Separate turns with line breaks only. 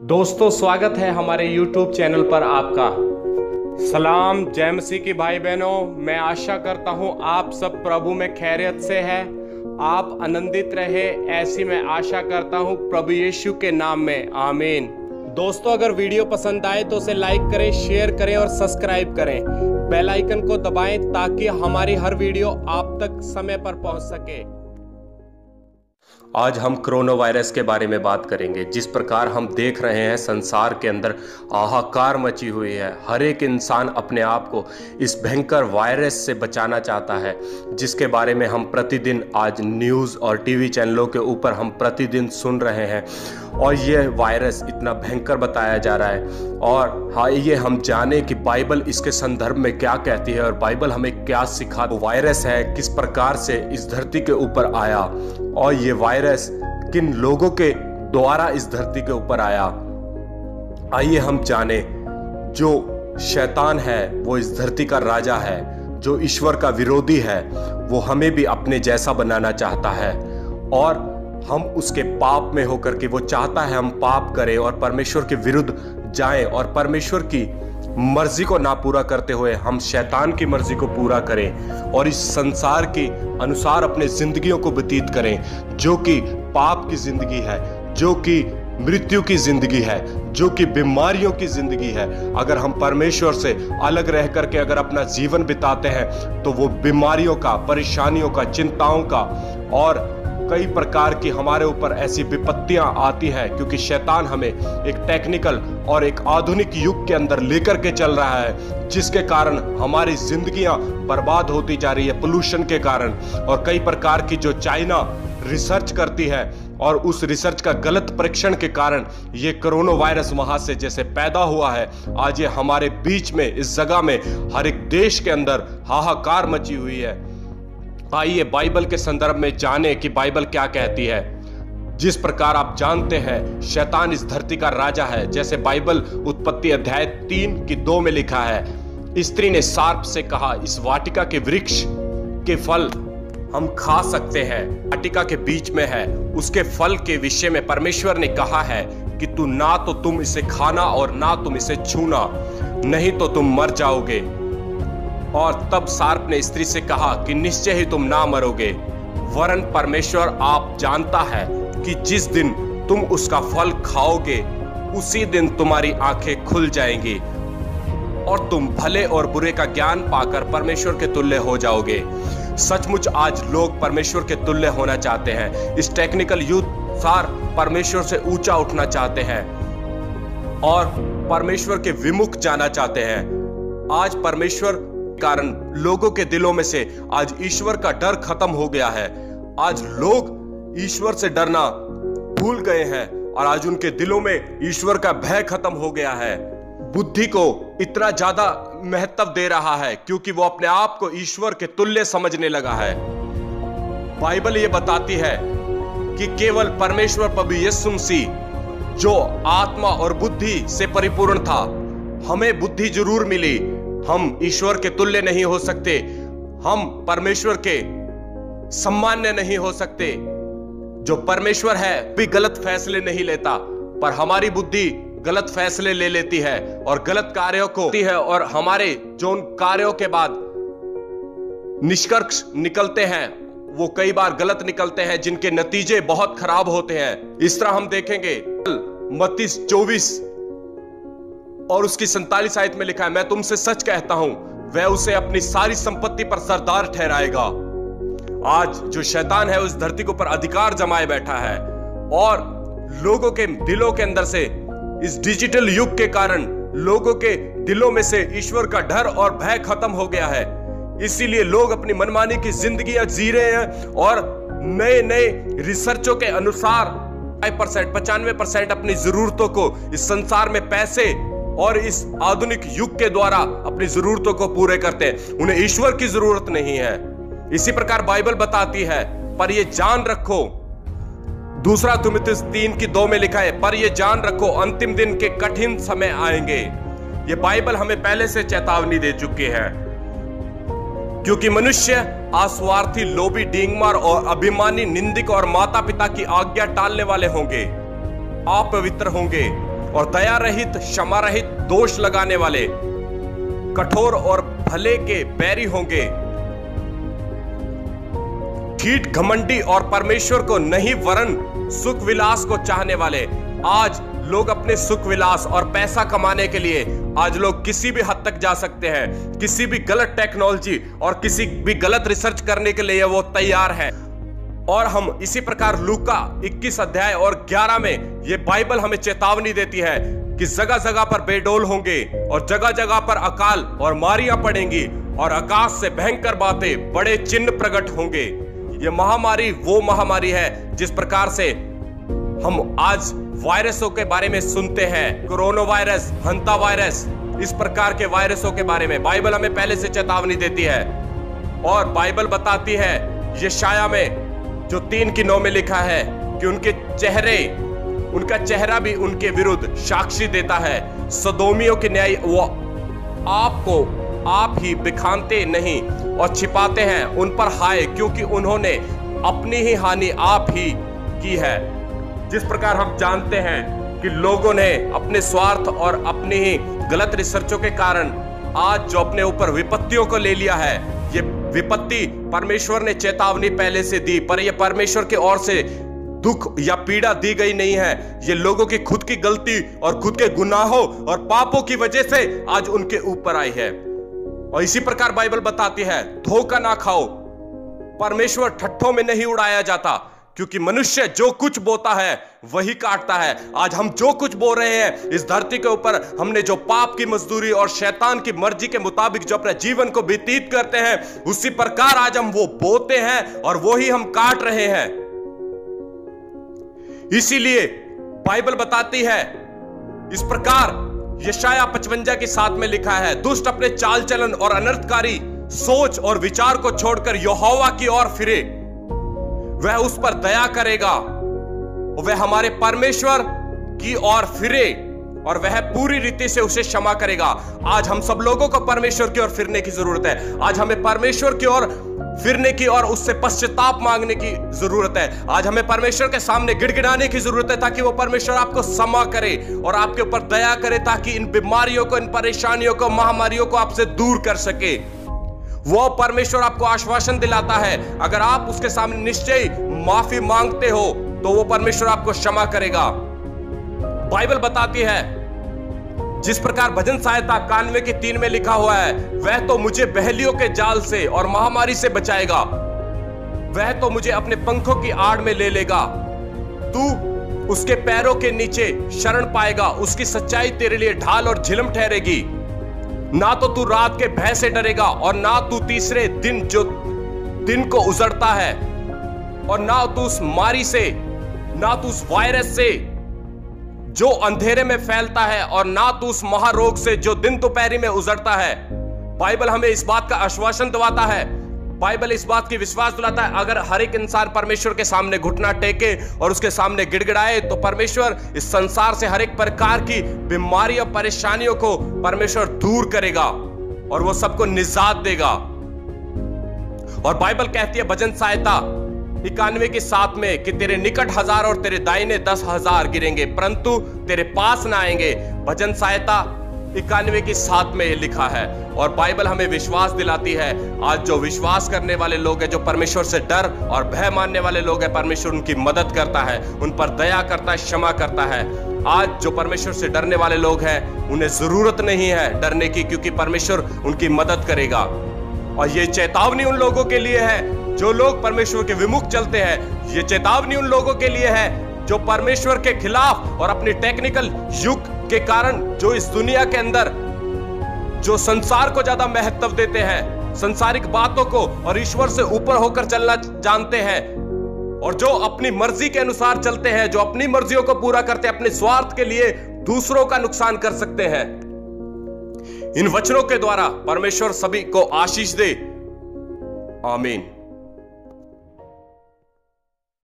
दोस्तों स्वागत है हमारे YouTube चैनल पर आपका। सलाम जय मसीह की भाई बहनों, मैं आशा करता हूं आप सब प्रभु में खैरियत से हैं, आप आनंदित रहे ऐसी मैं आशा करता हूं प्रभु यीशु के नाम में, आमीन। दोस्तों अगर वीडियो पसंद आए तो उसे लाइक करें, शेयर करें और सब्सक्राइब करें, बेल आइकन को दबाएं ताकि हमारी हर वीडियो आप तक समय पर पहुंच सके। आज हम कोरोना वायरस के बारे में बात करेंगे। जिस प्रकार हम देख रहे हैं संसार के अंदर हाहाकार मची हुई है, हर एक इंसान अपने आप को इस भयंकर वायरस से बचाना चाहता है, जिसके बारे में हम प्रतिदिन आज न्यूज़ और टीवी चैनलों के ऊपर हम प्रतिदिन सुन रहे हैं। और ये वायरस इतना भयंकर बताया जा रहा है। और आइए हम जाने कि बाइबल इसके संदर्भ में क्या कहती है और बाइबल हमें क्या सिखा। वायरस है किस प्रकार से इस धरती के ऊपर आया और ये वायरस किन लोगों के द्वारा इस धरती के ऊपर आया। आइए हम जाने। जो शैतान है वो इस धरती का राजा है, जो ईश्वर का विरोधी है वो हमें भी अपने जैसा बनाना चाहता है और हम उसके पाप में होकर के वो चाहता है हम पाप करें और परमेश्वर के विरुद्ध जाएं और परमेश्वर की मर्जी को ना पूरा करते हुए हम शैतान की मर्जी को पूरा करें और इस संसार के अनुसार अपने जिंदगियों को व्यतीत करें, जो कि पाप की जिंदगी है, जो कि मृत्यु की जिंदगी है, जो कि बीमारियों की जिंदगी है। अगर हम परमेश्वर से अलग रह करके अगर अपना जीवन बिताते हैं तो वो बीमारियों का, परेशानियों का, चिंताओं का और कई प्रकार की हमारे ऊपर ऐसी विपत्तियां आती हैं, क्योंकि शैतान हमें एक टेक्निकल और एक आधुनिक युग के अंदर लेकर के चल रहा है, जिसके कारण हमारी जिंदगियां बर्बाद होती जा रही है पोल्यूशन के कारण। और कई प्रकार की जो चाइना रिसर्च करती है और उस रिसर्च का गलत परीक्षण के कारण ये कोरोना वायरस वहां से जैसे पैदा हुआ है, आज ये हमारे बीच में इस जगह में हर एक देश के अंदर हाहाकार मची हुई है। आइए बाइबल के संदर्भ में जाने कि बाइबल क्या कहती है। जिस प्रकार आप जानते हैं शैतान इस धरती का राजा है, जैसे बाइबल उत्पत्ति अध्याय 3:2 में लिखा है, स्त्री ने सर्प से कहा, इस वाटिका के वृक्ष के फल हम खा सकते हैं, वाटिका के बीच में है, उसके फल के विषय में परमेश्वर ने कहा है कि तू ना तो तुम इसे खाना और ना तुम इसे छूना, नहीं तो तुम मर जाओगे। और तब सर्प ने स्त्री से कहा कि निश्चय ही तुम ना मरोगे, वरन परमेश्वर आप जानता है कि जिस दिन तुम उसका फल खाओगे उसी दिन तुम्हारी आंखें खुल जाएंगी और तुम भले और बुरे का ज्ञान पाकर परमेश्वर के तुल्य हो जाओगे। सचमुच आज लोग परमेश्वर के तुल्य होना चाहते हैं, इस टेक्निकल युग सार परमेश्वर से ऊंचा उठना चाहते हैं और परमेश्वर के विमुख जाना चाहते हैं। आज परमेश्वर कारण लोगों के दिलों में से आज ईश्वर का डर खत्म हो गया है। आज लोग ईश्वर से डरना भूल गए हैं और आज उनके दिलों में ईश्वर का भय खत्म हो गया है। बुद्धि को इतना ज्यादा महत्व दे रहा है क्योंकि वो अपने आप को ईश्वर के तुल्य समझने लगा है। बाइबल ये बताती है कि केवल परमेश्वर प्रभु यीशु मसीह जो आत्मा और बुद्धि से परिपूर्ण था, हमें बुद्धि जरूर मिली, हम ईश्वर के तुल्य नहीं हो सकते, हम परमेश्वर के सम्मान्य नहीं हो सकते। जो परमेश्वर है भी गलत फैसले नहीं लेता, पर हमारी बुद्धि गलत फैसले ले लेती है और गलत कार्यों को है और हमारे जो उन कार्यों के बाद निष्कर्ष निकलते हैं वो कई बार गलत निकलते हैं, जिनके नतीजे बहुत खराब होते हैं। इस तरह हम देखेंगे मत्ती 24 और उसकी 47 आयत में लिखा है, मैं तुमसे सच कहता हूं वह उसे अपनी सारी संपत्ति पर सरदार ठहराएगा। आज जो शैतान है उस धरती के ऊपर अधिकार जमाए बैठा है और लोगों के दिलों के अंदर से इस डिजिटल युग के कारण लोगों के दिलों में से ईश्वर का डर और भय खत्म हो गया है। इसीलिए लोग अपनी मनमानी की जिंदगियां जी रहे हैं और नए नए रिसर्चों के अनुसार 95% अपनी जरूरतों को इस संसार में पैसे और इस आधुनिक युग के द्वारा अपनी जरूरतों को पूरे करते हैं। उन्हें ईश्वर की जरूरत नहीं है। इसी प्रकार बाइबल बताती है, पर ये जान रखो, दूसरा तिमुथियुस 3:2 में लिखा है, पर ये जान रखो अंतिम दिन के कठिन समय आएंगे। ये बाइबल हमें पहले से चेतावनी दे चुकी है, क्योंकि मनुष्य आस्वार्थी, लोभी, डींगमार और अभिमानी, निंदक और माता पिता की आज्ञा टालने वाले होंगे, अपवित्र होंगे और दया रहित, क्षमा रहित, दोष लगाने वाले, कठोर और भले के बैरी होंगे। ठीठ, घमंडी और परमेश्वर को नहीं वरन सुख विलास को चाहने वाले। आज लोग अपने सुख विलास और पैसा कमाने के लिए आज लोग किसी भी हद तक जा सकते हैं, किसी भी गलत टेक्नोलॉजी और किसी भी गलत रिसर्च करने के लिए वो तैयार है। और हम इसी प्रकार लूका 21 अध्याय और 11 में ये बाइबल हमें चेतावनी देती है कि जगह जगह पर बेडौल होंगे और जगह जगह पर अकाल और मारियां पड़ेंगी और आकाश से भयंकर बातें, बड़े चिन्ह प्रकट होंगे। ये महामारी वो महामारी है जिस प्रकार से हम आज वायरसों के बारे में सुनते हैं, कोरोना वायरस, हंता वायरस, इस प्रकार के वायरसों के बारे में बाइबल हमें पहले से चेतावनी देती है। और बाइबल बताती है यशाया में जो 3:9 में लिखा है कि उनका चेहरा भी उनके विरुद्ध साक्षी देता है। सदोमियों के न्याय वो आपको आप ही बिखानते नहीं और छिपाते हैं, उन पर हाय, क्योंकि उन्होंने अपनी ही हानि आप ही की है। जिस प्रकार हम जानते हैं कि लोगों ने अपने स्वार्थ और अपनी ही गलत रिसर्चों के कारण आज जो अपने ऊपर विपत्तियों को ले लिया है, ये विपत्ति परमेश्वर ने चेतावनी पहले से दी, पर ये परमेश्वर की ओर से दुख या पीड़ा दी गई नहीं है। ये लोगों की खुद की गलती और खुद के गुनाहों और पापों की वजह से आज उनके ऊपर आई है। और इसी प्रकार बाइबल बताती है धोखा ना खाओ, परमेश्वर ठट्ठों में नहीं उड़ाया जाता, क्योंकि मनुष्य जो कुछ बोता है वही काटता है। आज हम जो कुछ बो रहे हैं इस धरती के ऊपर, हमने जो पाप की मजदूरी और शैतान की मर्जी के मुताबिक जो अपने जीवन को व्यतीत करते हैं, उसी प्रकार आज हम वो बोते हैं और वो ही हम काट रहे हैं। इसीलिए बाइबल बताती है इस प्रकार, यशाया 55 के 7 में लिखा है, दुष्ट अपने चाल चलन और अनर्थकारी सोच और विचार को छोड़कर यहोवा की ओर फिरे, वह उस पर दया करेगा, वह हमारे परमेश्वर की ओर फिरे और वह पूरी रीति से उसे क्षमा करेगा। आज हम सब लोगों को परमेश्वर की ओर फिरने की जरूरत है। आज हमें परमेश्वर की ओर फिरने की और उससे पश्चाताप मांगने की जरूरत है। आज हमें परमेश्वर के सामने गिड़गिड़ाने की जरूरत है ताकि वो परमेश्वर आपको क्षमा करे और आपके ऊपर दया करे, ताकि इन बीमारियों को, इन परेशानियों को, महामारियों को आपसे दूर कर सके। वो परमेश्वर आपको आश्वासन दिलाता है, अगर आप उसके सामने निश्चय माफी मांगते हो तो वो परमेश्वर आपको क्षमा करेगा। बाइबल बताती है जिस प्रकार भजन संहिता 91:3 में लिखा हुआ है, वह तो मुझे बहलियों के जाल से और महामारी से बचाएगा, वह तो मुझे अपने पंखों की आड़ में ले लेगा। तू उसके पैरों के नीचे शरण पाएगा, उसकी सच्चाई तेरे लिए ढाल और झिलम ठहरेगी। ना तो तू रात के भय से डरेगा और ना तू तीसरे दिन जो दिन को उजड़ता है, और ना तू उस मारी से, ना तू उस वायरस से जो अंधेरे में फैलता है, और ना तू उस महारोग से जो दिन दोपहरी में उजड़ता है। बाइबल हमें इस बात का आश्वासन दिलाता है, बाइबल इस बात की विश्वास दिलाता है, अगर हर एक इंसान परमेश्वर के सामने घुटना टेके और उसके सामने गिड़गिड़ाए तो परमेश्वर इस संसार से हर एक प्रकार की बीमारी और परेशानियों को परमेश्वर दूर करेगा और वो सबको निजात देगा। और बाइबल कहती है भजन संहिता 91:7 में कि तेरे निकट 1000 और तेरे दाहिने 10,000 गिरेंगे परंतु तेरे पास ना आएंगे। भजन संहिता 91:7 में लिखा है। और बाइबल हमें विश्वास दिलाती है, आज जो विश्वास करने वाले लोग हैं, जो परमेश्वर से डर और भय मानने वाले लोग हैं, परमेश्वर उनकी मदद करता है, उन पर दया करता है, क्षमा करता है। आज जो परमेश्वर से डरने वाले लोग हैं, उन्हें जरूरत नहीं है डरने की, क्योंकि परमेश्वर उनकी मदद करेगा। और ये चेतावनी उन लोगों के लिए है जो लोग परमेश्वर के विमुख चलते हैं। ये चेतावनी उन लोगों के लिए है जो परमेश्वर के खिलाफ और अपनी टेक्निकल युग के कारण जो इस दुनिया के अंदर जो संसार को ज्यादा महत्व देते हैं, संसारिक बातों को, और ईश्वर से ऊपर होकर चलना जानते हैं, और जो अपनी मर्जी के अनुसार चलते हैं, जो अपनी मर्जियों को पूरा करते हैं, अपने स्वार्थ के लिए दूसरों का नुकसान कर सकते हैं। इन वचनों के द्वारा परमेश्वर सभी को आशीष दे। आमीन।